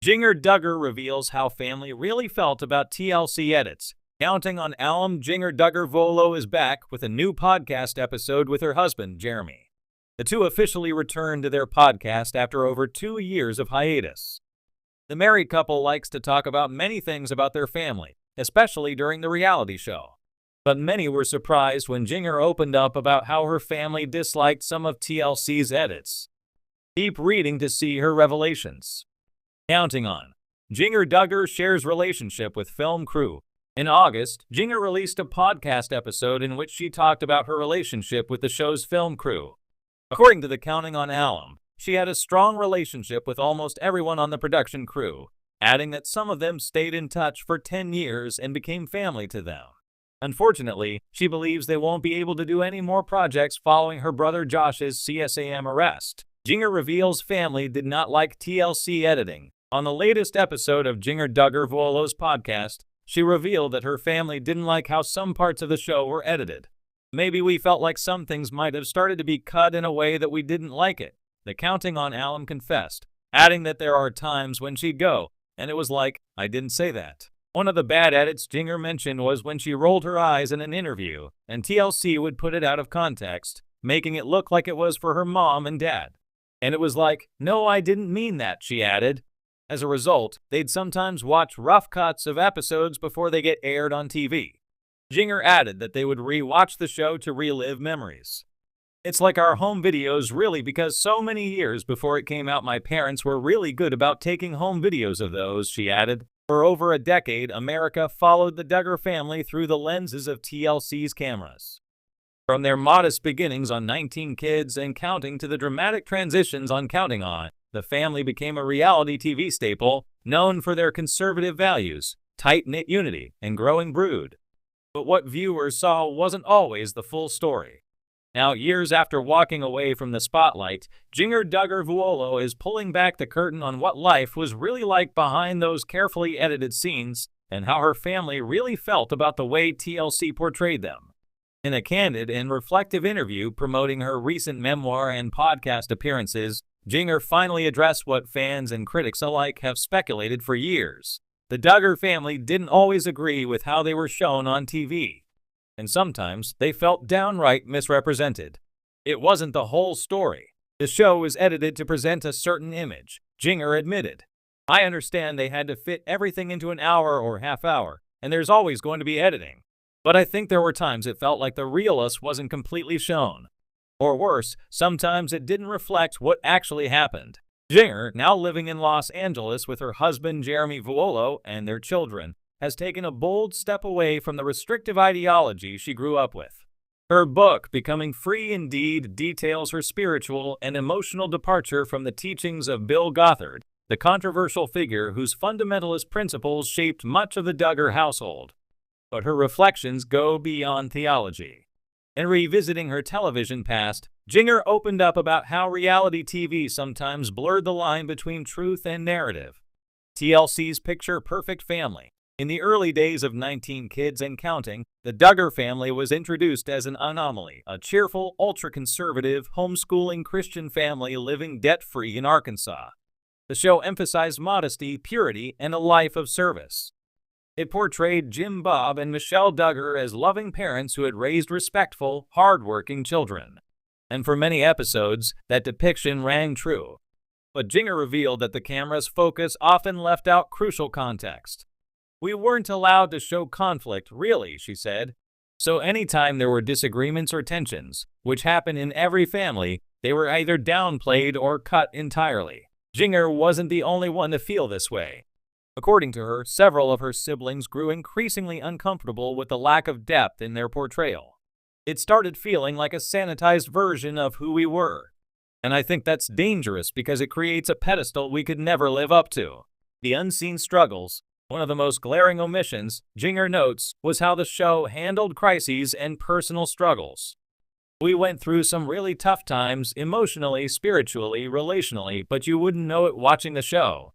Jinger Duggar reveals how family really felt about TLC edits. Counting on alum, Jinger Duggar Volo is back with a new podcast episode with her husband, Jeremy. The two officially returned to their podcast after over 2 years of hiatus. The married couple likes to talk about many things about their family, especially during the reality show. But many were surprised when Jinger opened up about how her family disliked some of TLC's edits. Keep reading to see her revelations. Counting on. Jinger Duggar shares relationship with film crew. In August, Jinger released a podcast episode in which she talked about her relationship with the show's film crew. According to the Counting on alum, she had a strong relationship with almost everyone on the production crew, adding that some of them stayed in touch for 10 years and became family to them. Unfortunately, she believes they won't be able to do any more projects following her brother Josh's CSAM arrest. Jinger reveals family did not like TLC editing. On the latest episode of Jinger Duggar Volo's podcast, she revealed that her family didn't like how some parts of the show were edited. Maybe we felt like some things might have started to be cut in a way that we didn't like it, the Counting on alum confessed, adding that there are times when she'd go, and it was like, I didn't say that. One of the bad edits Jinger mentioned was when she rolled her eyes in an interview, and TLC would put it out of context, making it look like it was for her mom and dad. And it was like, no, I didn't mean that, she added. As a result, they'd sometimes watch rough cuts of episodes before they get aired on TV. Jinger added that they would re-watch the show to relive memories. It's like our home videos really, because so many years before it came out my parents were really good about taking home videos of those, she added. For over a decade, America followed the Duggar family through the lenses of TLC's cameras. From their modest beginnings on 19 Kids and Counting to the dramatic transitions on Counting On, the family became a reality TV staple, known for their conservative values, tight-knit unity, and growing brood. But what viewers saw wasn't always the full story. Now, years after walking away from the spotlight, Jinger Duggar Volo is pulling back the curtain on what life was really like behind those carefully edited scenes and how her family really felt about the way TLC portrayed them. In a candid and reflective interview promoting her recent memoir and podcast appearances, Jinger finally addressed what fans and critics alike have speculated for years. The Duggar family didn't always agree with how they were shown on TV, and sometimes they felt downright misrepresented. It wasn't the whole story. The show was edited to present a certain image, Jinger admitted. I understand they had to fit everything into an hour or half hour, and there's always going to be editing. But I think there were times it felt like the real us wasn't completely shown. Or worse, sometimes it didn't reflect what actually happened. Jinger, now living in Los Angeles with her husband Jeremy Volo and their children, has taken a bold step away from the restrictive ideology she grew up with. Her book, Becoming Free Indeed, details her spiritual and emotional departure from the teachings of Bill Gothard, the controversial figure whose fundamentalist principles shaped much of the Duggar household. But her reflections go beyond theology. In revisiting her television past, Jinger opened up about how reality TV sometimes blurred the line between truth and narrative. TLC's picture-perfect family. In the early days of 19 Kids and Counting, the Duggar family was introduced as an anomaly, a cheerful, ultra-conservative, homeschooling Christian family living debt-free in Arkansas. The show emphasized modesty, purity, and a life of service. It portrayed Jim Bob and Michelle Duggar as loving parents who had raised respectful, hard-working children. And for many episodes, that depiction rang true. But Jinger revealed that the camera's focus often left out crucial context. We weren't allowed to show conflict, really, she said. So anytime there were disagreements or tensions, which happen in every family, they were either downplayed or cut entirely. Jinger wasn't the only one to feel this way. According to her, several of her siblings grew increasingly uncomfortable with the lack of depth in their portrayal. It started feeling like a sanitized version of who we were. And I think that's dangerous because it creates a pedestal we could never live up to. The unseen struggles. One of the most glaring omissions, Jinger notes, was how the show handled crises and personal struggles. We went through some really tough times emotionally, spiritually, relationally, but you wouldn't know it watching the show.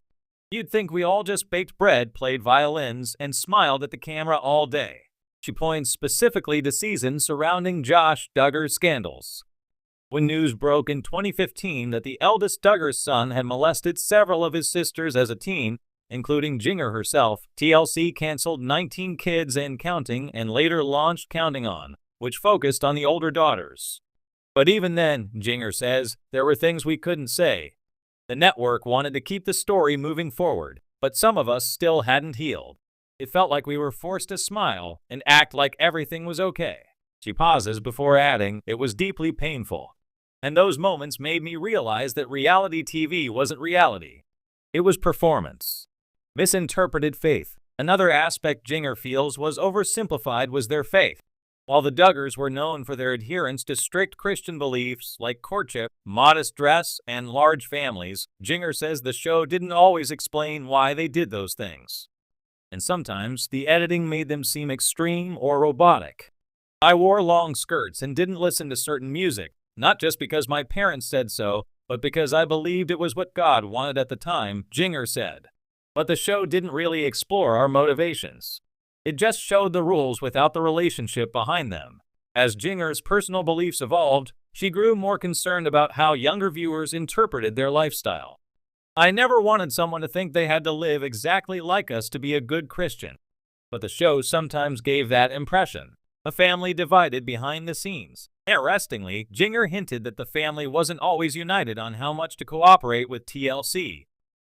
You'd think we all just baked bread, played violins, and smiled at the camera all day. She points specifically to seasons surrounding Josh Duggar's scandals. When news broke in 2015 that the eldest Duggar's son had molested several of his sisters as a teen, including Jinger herself, TLC canceled 19 Kids and Counting and later launched Counting On, which focused on the older daughters. But even then, Jinger says, there were things we couldn't say. The network wanted to keep the story moving forward, but some of us still hadn't healed. It felt like we were forced to smile and act like everything was okay. She pauses before adding, it was deeply painful. And those moments made me realize that reality TV wasn't reality. It was performance. Misinterpreted faith. Another aspect Jinger feels was oversimplified was their faith. While the Duggars were known for their adherence to strict Christian beliefs like courtship, modest dress, and large families, Jinger says the show didn't always explain why they did those things. And sometimes the editing made them seem extreme or robotic. I wore long skirts and didn't listen to certain music, not just because my parents said so, but because I believed it was what God wanted at the time, Jinger said. But the show didn't really explore our motivations. It just showed the rules without the relationship behind them. As Jinger's personal beliefs evolved, she grew more concerned about how younger viewers interpreted their lifestyle. I never wanted someone to think they had to live exactly like us to be a good Christian. But the show sometimes gave that impression. A family divided behind the scenes. Interestingly, Jinger hinted that the family wasn't always united on how much to cooperate with TLC.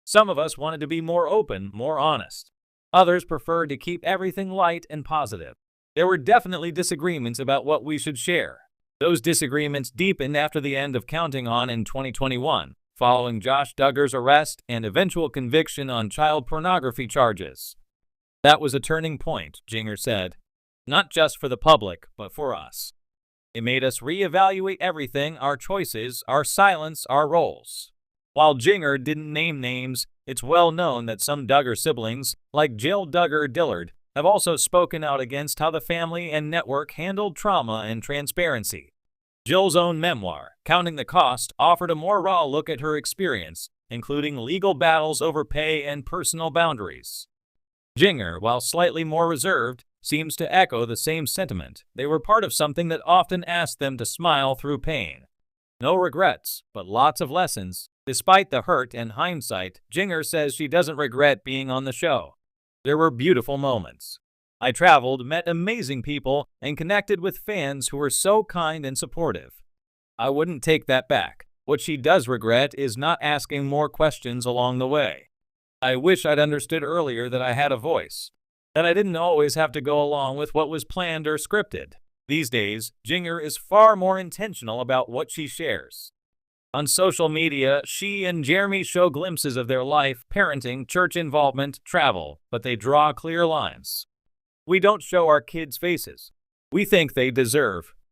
Some of us wanted to be more open, more honest. Others preferred to keep everything light and positive. There were definitely disagreements about what we should share. Those disagreements deepened after the end of Counting On in 2021, following Josh Duggar's arrest and eventual conviction on child pornography charges. That was a turning point, Jinger said. Not just for the public, but for us. It made us reevaluate everything, our choices, our silence, our roles. While Jinger didn't name names, it's well known that some Duggar siblings, like Jill Duggar Dillard, have also spoken out against how the family and network handled trauma and transparency. Jill's own memoir, Counting the Cost, offered a more raw look at her experience, including legal battles over pay and personal boundaries. Jinger, while slightly more reserved, seems to echo the same sentiment. They were part of something that often asked them to smile through pain. No regrets, but lots of lessons. Despite the hurt and hindsight, Jinger says she doesn't regret being on the show. There were beautiful moments. I traveled, met amazing people, and connected with fans who were so kind and supportive. I wouldn't take that back. What she does regret is not asking more questions along the way. I wish I'd understood earlier that I had a voice, that I didn't always have to go along with what was planned or scripted. These days, Jinger is far more intentional about what she shares. On social media, she and Jeremy show glimpses of their life, parenting, church involvement, travel, but they draw clear lines. We don't show our kids' faces. We think they deserve